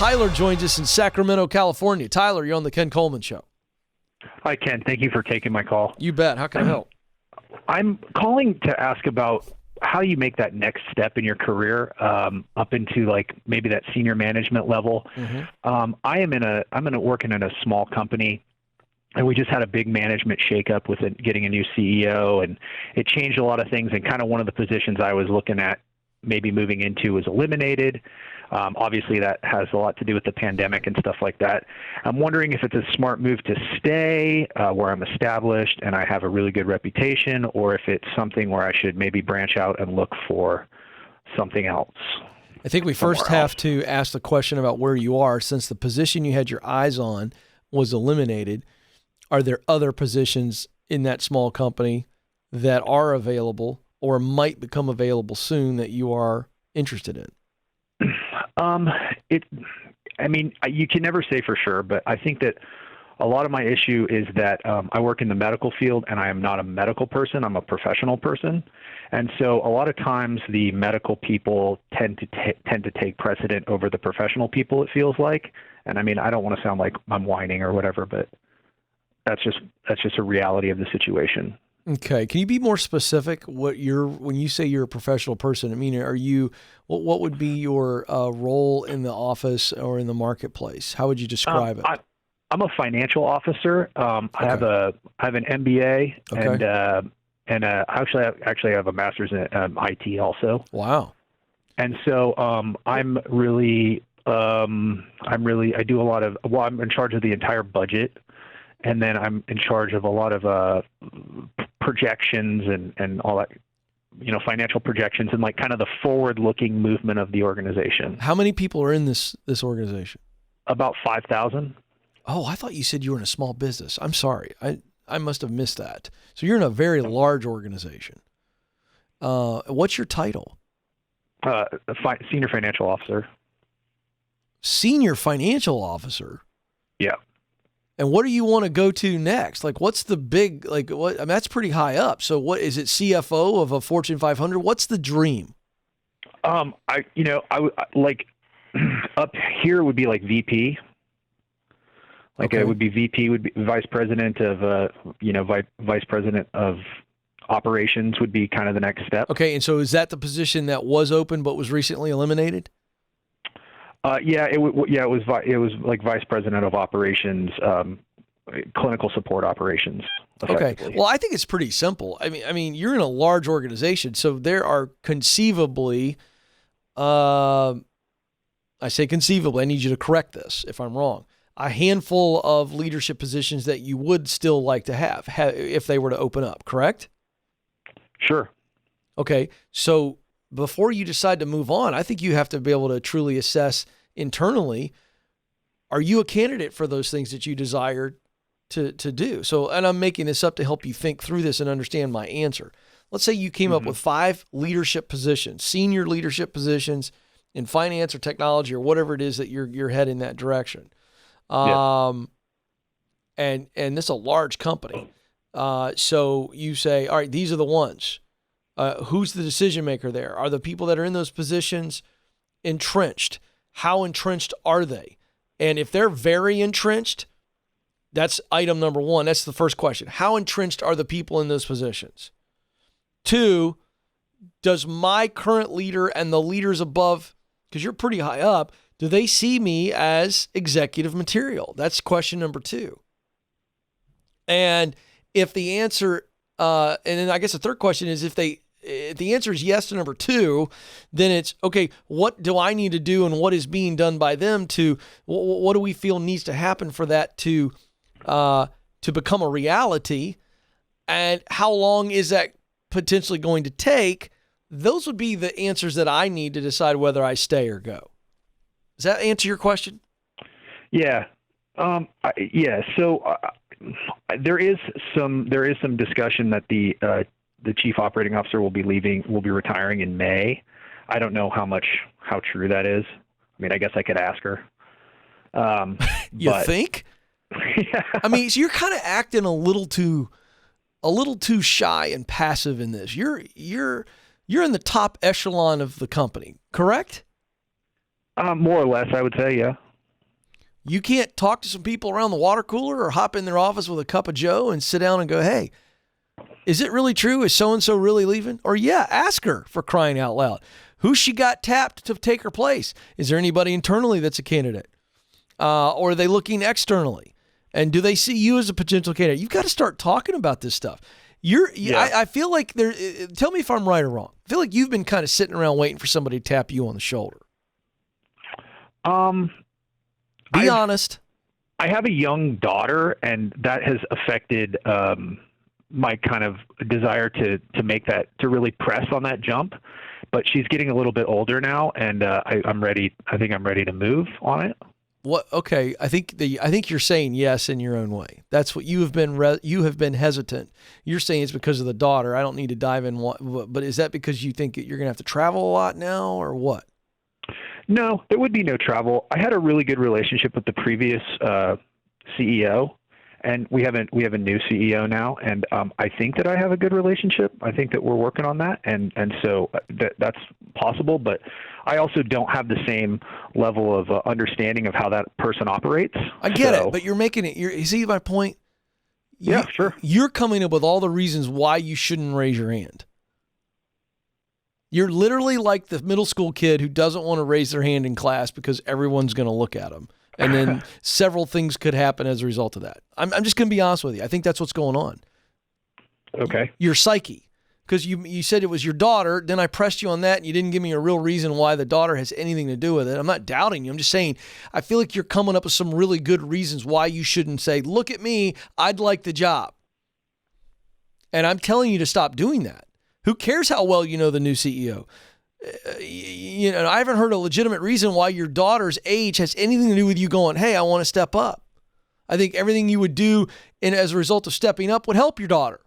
Tyler joins us in Sacramento, California. Tyler, you're on the Ken Coleman Show. Hi, Ken. Thank you for taking my call. You bet. How can I help? I'm calling to ask about how you make that next step in your career up into like maybe that senior management level. I'm working in a small company, and we just had a big management shakeup with getting a new CEO, and it changed a lot of things. And kind of one of the positions I was looking at maybe moving into was eliminated. Obviously, that has a lot to do with the pandemic and stuff like that. I'm wondering if it's a smart move to stay where I'm established and I have a really good reputation, or if it's something where I should maybe branch out and look for something else. I think we first have to ask the question about where you are. Since the position you had your eyes on was eliminated, are there other positions in that small company that are available or might become available soon that you are interested in? You can never say for sure, but I think that a lot of my issue is that I work in the medical field, and I am not a medical person. I'm a professional person. And so a lot of times the medical people tend to take precedent over the professional people, it feels like. And I mean, I don't want to sound like I'm whining or whatever, but that's just a reality of the situation. Okay. Can you be more specific when you say you're a professional person? I mean, what would be your role in the office or in the marketplace? How would you describe it? I'm a financial officer. Okay. I have an MBA, Okay. and actually I have a master's in IT also. Wow. And so I do a lot of, I'm in charge of the entire budget, and then I'm in charge of a lot of projections and all that, financial projections and like kind of the forward-looking movement of the organization. How many people are in this organization? About 5,000. Oh, I thought you said you were in a small business. I'm sorry. I must have missed that. So you're in a very large organization. What's your title? Senior financial officer. Senior financial officer? Yeah. And what do you want to go to next? Like, what's the big, that's pretty high up. So what is it, CFO of a Fortune 500? What's the dream? I like up here would be like VP. Like Okay. it would be VP, would be vice president of, vice president of operations would be kind of the next step. Okay. And so is that the position that was open but was recently eliminated? It was like vice president of operations, clinical support operations. Okay. Well, I think it's pretty simple. I mean, you're in a large organization, so there are conceivably, I say conceivably, I need you to correct this if I'm wrong, a handful of leadership positions that you would still like to have if they were to open up, correct? Sure. Okay. So before you decide to move on, I think you have to be able to truly assess internally, are you a candidate for those things that you desire to do? So, and I'm making this up to help you think through this and understand my answer. Let's say you came up with 5 leadership positions, senior leadership positions in finance or technology or whatever it is that you're heading that direction. And this is a large company. So you say, all right, these are the ones. Who's the decision maker there? Are the people that are in those positions entrenched? How entrenched are they? And if they're very entrenched, that's item number 1. That's the first question. How entrenched are the people in those positions? 2, does my current leader and the leaders above, because you're pretty high up, do they see me as executive material? That's question number 2. And if the answer, and then I guess the third question is if the answer is yes to number 2, then it's, okay, what do I need to do and what is being done by them to, what do we feel needs to happen for that to become a reality? And how long is that potentially going to take? Those would be the answers that I need to decide whether I stay or go. Does that answer your question? Yeah. So there is some discussion that the chief operating officer will be retiring in May. I don't know how true that is. I mean, I guess I could ask her. You think? Yeah. I mean, so you're kind of acting a little too shy and passive in this. You're in the top echelon of the company, correct? More or less, I would say, yeah. You can't talk to some people around the water cooler or hop in their office with a cup of Joe and sit down and go, hey, is it really true? Is so-and-so really leaving? Or yeah, ask her, for crying out loud. Who she got tapped to take her place? Is there anybody internally that's a candidate? Or are they looking externally? And do they see you as a potential candidate? You've got to start talking about this stuff. I feel like tell me if I'm right or wrong. I feel like you've been kind of sitting around waiting for somebody to tap you on the shoulder. Be honest. I have a young daughter, and that has affected my kind of desire to make that, to really press on that jump. But she's getting a little bit older now, and I'm ready. I think I'm ready to move on it. What? Okay, I think you're saying yes in your own way. That's what you have been. You have been hesitant. You're saying it's because of the daughter. I don't need to dive in. But is that because you think you're going to have to travel a lot now, or what? No, there would be no travel. I had a really good relationship with the previous CEO, and we have a new CEO now, and I think that I have a good relationship. I think that we're working on that, and so that's possible. But I also don't have the same level of understanding of how that person operates. I get it, but you're making it. You see my point? Yeah, sure. You're coming up with all the reasons why you shouldn't raise your hand. You're literally like the middle school kid who doesn't want to raise their hand in class because everyone's going to look at them. And then several things could happen as a result of that. I'm just going to be honest with you. I think that's what's going on. Okay. Your psyche. Because you said it was your daughter, then I pressed you on that, and you didn't give me a real reason why the daughter has anything to do with it. I'm not doubting you. I'm just saying I feel like you're coming up with some really good reasons why you shouldn't say, look at me, I'd like the job. And I'm telling you to stop doing that. Who cares how well you know the new CEO? I haven't heard a legitimate reason why your daughter's age has anything to do with you going, hey, I want to step up. I think everything you would do as a result of stepping up would help your daughter.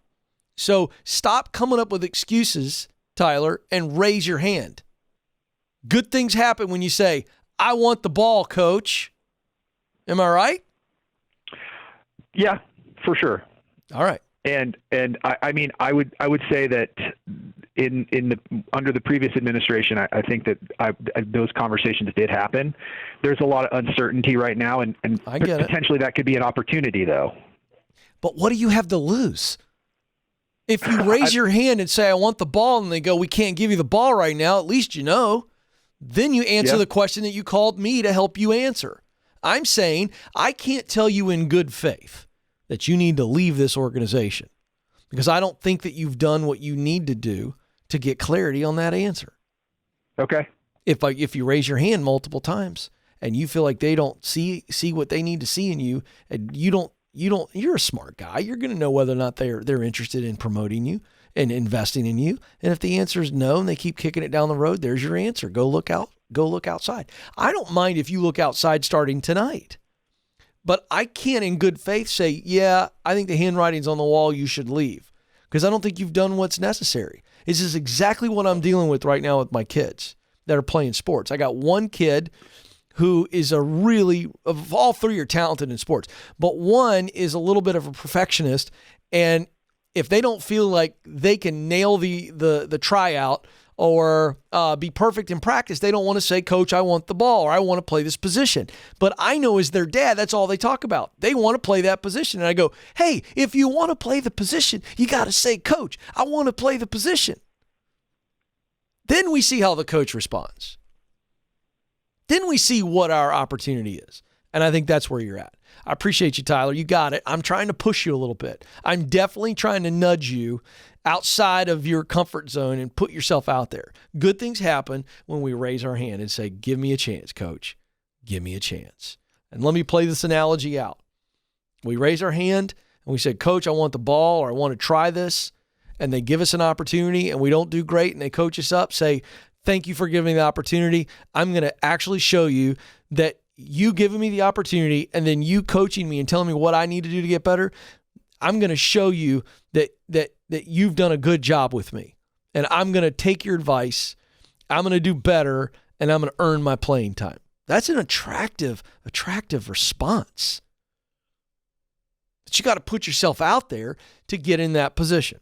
So stop coming up with excuses, Tyler, and raise your hand. Good things happen when you say, I want the ball, coach. Am I right? Yeah, for sure. All right. And I mean, I would say that under the previous administration, I think that those conversations did happen. There's a lot of uncertainty right now, and potentially that could be an opportunity, though. But what do you have to lose? If you raise your hand and say, I want the ball, and they go, we can't give you the ball right now, at least you know. Then you answer the question that you called me to help you answer. I'm saying I can't tell you in good faith that you need to leave this organization because I don't think that you've done what you need to do to get clarity on that answer. Okay. If you raise your hand multiple times and you feel like they don't see what they need to see in you, and you're a smart guy. You're going to know whether or not they're interested in promoting you and investing in you. And if the answer is no, and they keep kicking it down the road, there's your answer. Go look outside. I don't mind if you look outside starting tonight. But I can't in good faith say, yeah, I think the handwriting's on the wall, you should leave. Because I don't think you've done what's necessary. This is exactly what I'm dealing with right now with my kids that are playing sports. I got one kid who is of all three are talented in sports, but one is a little bit of a perfectionist. And if they don't feel like they can nail the tryout or be perfect in practice, they don't want to say, Coach, I want the ball, or I want to play this position. But I know as their dad, that's all they talk about. They want to play that position. And I go, hey, if you want to play the position, you got to say, Coach, I want to play the position. Then we see how the coach responds. Then we see what our opportunity is. And I think that's where you're at. I appreciate you, Tyler. You got it. I'm trying to push you a little bit. I'm definitely trying to nudge you outside of your comfort zone and put yourself out there. Good things happen when we raise our hand and say, give me a chance, Coach. Give me a chance. And let me play this analogy out. We raise our hand and we say, Coach, I want the ball, or I want to try this. And they give us an opportunity and we don't do great and they coach us up, say, thank you for giving me the opportunity. I'm going to actually show you that you giving me the opportunity and then you coaching me and telling me what I need to do to get better. I'm going to show you that you've done a good job with me, and I'm going to take your advice. I'm going to do better, and I'm going to earn my playing time. That's an attractive response. But you got to put yourself out there to get in that position.